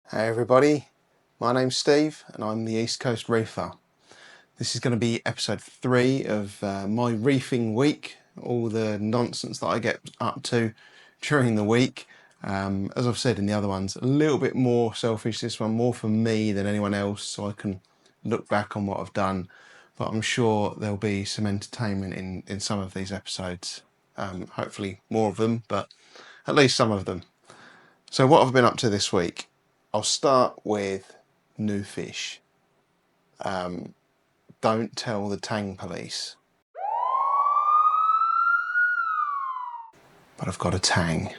Hey everybody, my name's Steve and I'm the East Coast Reefer. This is going to be episode 3 of my reefing week, all the nonsense that I get up to during the week. As I've said in the other ones, a little bit more selfish, this one more for me than anyone else, so I can look back on what I've done, but I'm sure there'll be some entertainment in some of these episodes. Hopefully more of them, but at least some of them. So what have I been up to this week? I'll start with new fish. Don't tell the Tang police. But I've got a Tang.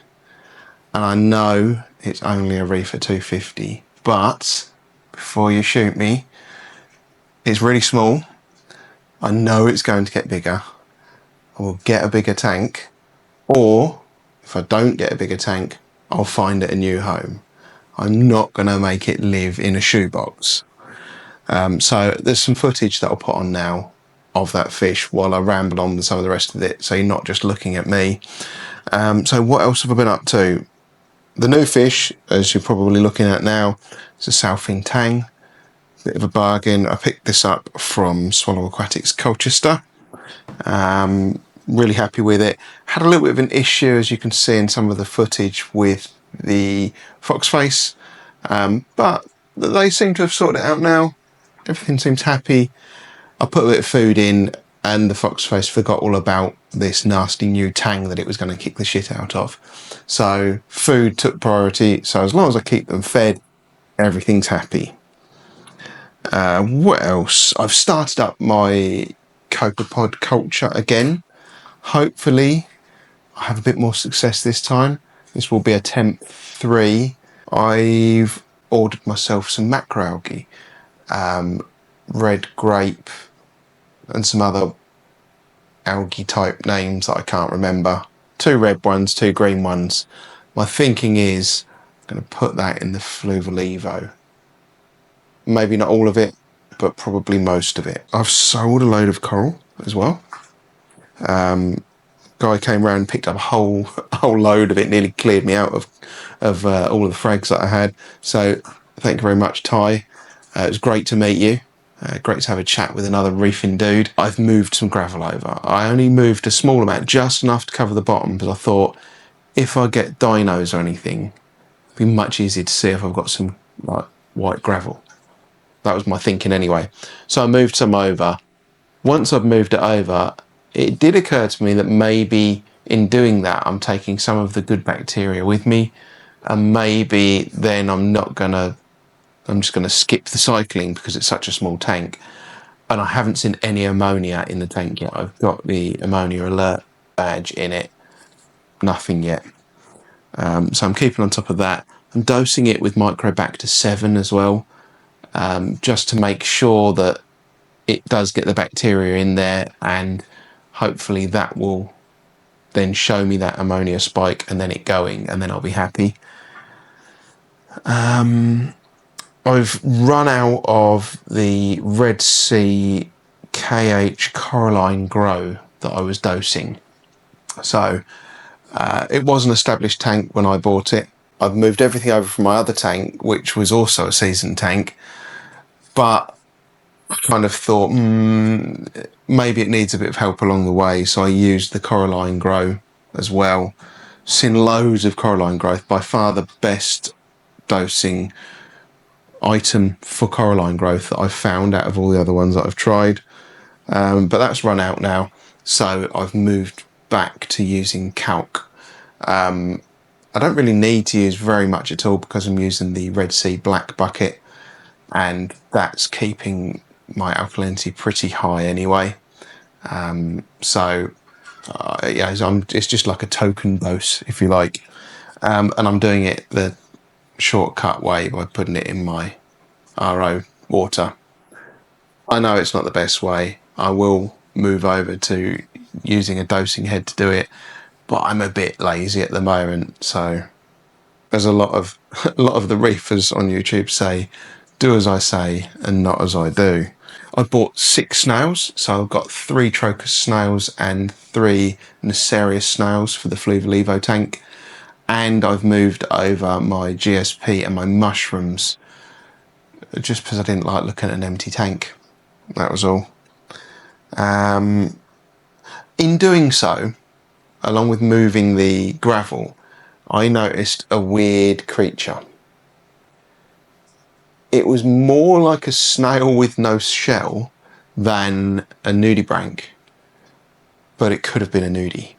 And I know it's only a Reefer 250. But before you shoot me, it's really small. I know it's going to get bigger. I will get a bigger tank. Or if I don't get a bigger tank, I'll find it a new home. I'm not going to make it live in a shoebox. So there's some footage that I'll put on now of that fish while I ramble on with some of the rest of it, so you're not just looking at me. So what else have I been up to? The new fish, as you're probably looking at now, is a Sailfin Tang. Bit of a bargain. I picked this up from Swallow Aquatics Colchester. Really happy with it. Had a little bit of an issue, as you can see in some of the footage, with the fox face, but they seem to have sorted it out now. Everything seems happy. I put a bit of food in and the fox face forgot all about this nasty new Tang that it was going to kick the shit out of. So food took priority. So as long as I keep them fed, everything's happy. What else? I've started up my copepod culture again. Hopefully I have a bit more success this time. This will be attempt 3. I've ordered myself some macroalgae, red grape and some other algae type names that I can't remember. 2 red ones, 2 green ones. My thinking is I'm going to put that in the Fluval Evo. Maybe not all of it, but probably most of it. I've sold a load of coral as well. Guy came around and picked up a whole load of it, nearly cleared me out of all of the frags that I had. So thank you very much, Ty. It was great to meet you. Great to have a chat with another reefing dude. I've moved some gravel over. I only moved a small amount, just enough to cover the bottom, because I thought if I get dinos or anything, it'd be much easier to see if I've got some like white gravel. That was my thinking anyway. So I moved some over. Once I've moved it over, it did occur to me that maybe in doing that, I'm taking some of the good bacteria with me, and maybe then I'm just going to skip the cycling because it's such a small tank. And I haven't seen any ammonia in the tank yet. I've got the ammonia alert badge in it. Nothing yet. So I'm keeping on top of that. I'm dosing it with Microbacter 7 as well, just to make sure that it does get the bacteria in there, and hopefully that will then show me that ammonia spike and then it going, and then I'll be happy. I've run out of the Red Sea KH Coralline Grow that I was dosing. So it was an established tank when I bought it. I've moved everything over from my other tank, which was also a seasoned tank, but I kind of thought maybe it needs a bit of help along the way, so I used the Coralline Grow as well. Seen loads of Coralline growth, by far the best dosing item for coralline growth that I've found out of all the other ones that I've tried, but that's run out now, so I've moved back to using calc. I don't really need to use very much at all because I'm using the Red Sea Black bucket, and that's keeping my alkalinity pretty high anyway. It's just like a token dose, if you like, and I'm doing it the shortcut way by putting it in my RO water. I know it's not the best way. I will move over to using a dosing head to do it, but I'm a bit lazy at the moment. So there's a lot of the reefers on YouTube say, do as I say and not as I do. I bought 6 snails, so I've got 3 Trocus snails and 3 Necarious snails for the Fluval Evo tank. and I've moved over my GSP and my mushrooms just because I didn't like looking at an empty tank. That was all. In doing so, along with moving the gravel, I noticed a weird creature. It was more like a snail with no shell than a nudibranch, but it could have been a nudie.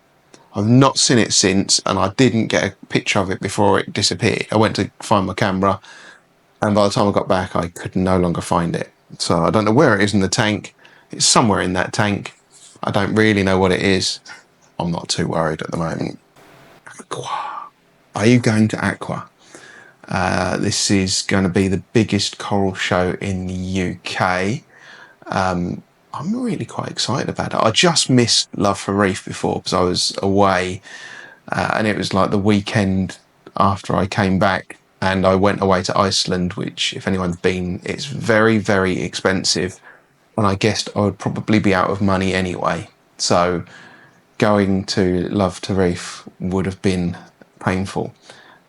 I've not seen it since, and I didn't get a picture of it before it disappeared. I went to find my camera, and by the time I got back, I could no longer find it. So I don't know where it is in the tank. It's somewhere in that tank. I don't really know what it is. I'm not too worried at the moment. AQUAH. Are you going to AQUAH? This is going to be the biggest coral show in the UK. I'm really quite excited about it. I just missed Love for Reef before because I was away, and it was like the weekend after I came back, and I went away to Iceland, which, if anyone's been, it's very, very expensive, and I guessed I would probably be out of money anyway. So going to Love to Reef would have been painful.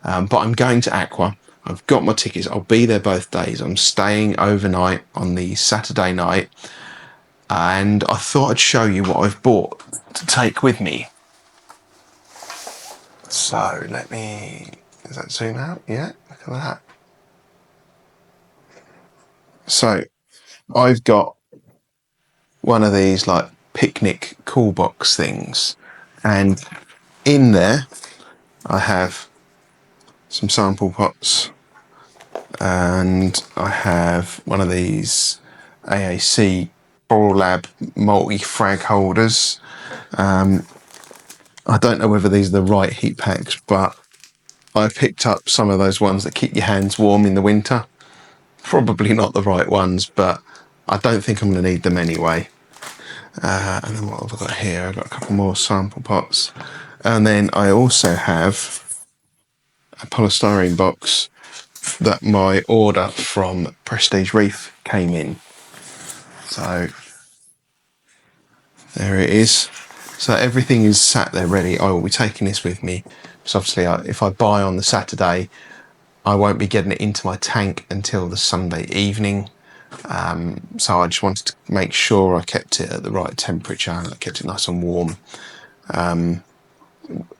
But I'm going to AQUAH. I've got my tickets. I'll be there both days. I'm staying overnight on the Saturday night. And I thought I'd show you what I've bought to take with me. So let me... Does that zoom out? Yeah, look at that. So I've got one of these like picnic cool box things. And in there I have some sample pots, and I have one of these AAC Coral Lab multi-frag holders. I don't know whether these are the right heat packs, but I picked up some of those ones that keep your hands warm in the winter. Probably not the right ones, but I don't think I'm going to need them anyway. And then what have I got here? I've got a couple more sample pots. And then I also have a polystyrene box that my order from Prestige Reef came in. So there it is. So everything is sat there ready. I will be taking this with me. So obviously if I buy on the Saturday, I won't be getting it into my tank until the Sunday evening. So I just wanted to make sure I kept it at the right temperature and I kept it nice and warm,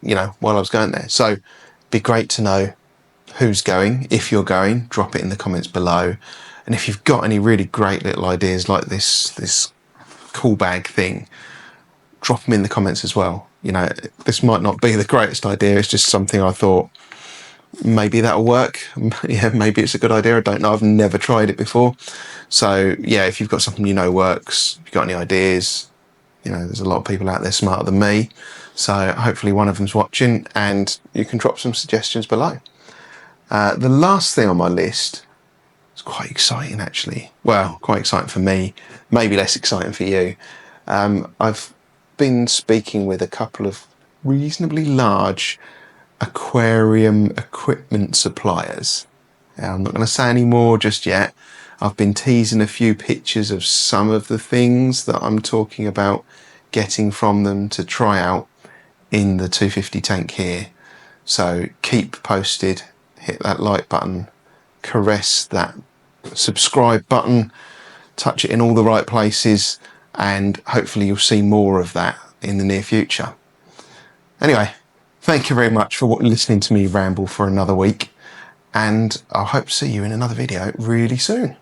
you know, while I was going there. So it'd be great to know who's going. If you're going, drop it in the comments below. And if you've got any really great little ideas like this cool bag thing, drop them in the comments as well. You know, this might not be the greatest idea. It's just something I thought maybe that'll work. Yeah, maybe it's a good idea. I don't know. I've never tried it before. So yeah, if you've got something you know works, if you've got any ideas, you know, there's a lot of people out there smarter than me. So hopefully one of them's watching and you can drop some suggestions below. The last thing on my list is quite exciting actually. Well, quite exciting for me, maybe less exciting for you. I've been speaking with a couple of reasonably large aquarium equipment suppliers. I'm not going to say any more just yet. I've been teasing a few pictures of some of the things that I'm talking about getting from them to try out in the 250 tank here. So keep posted, hit that like button, caress that subscribe button, touch it in all the right places, and hopefully you'll see more of that in the near future. Anyway, thank you very much for listening to me ramble for another week, and I hope to see you in another video really soon.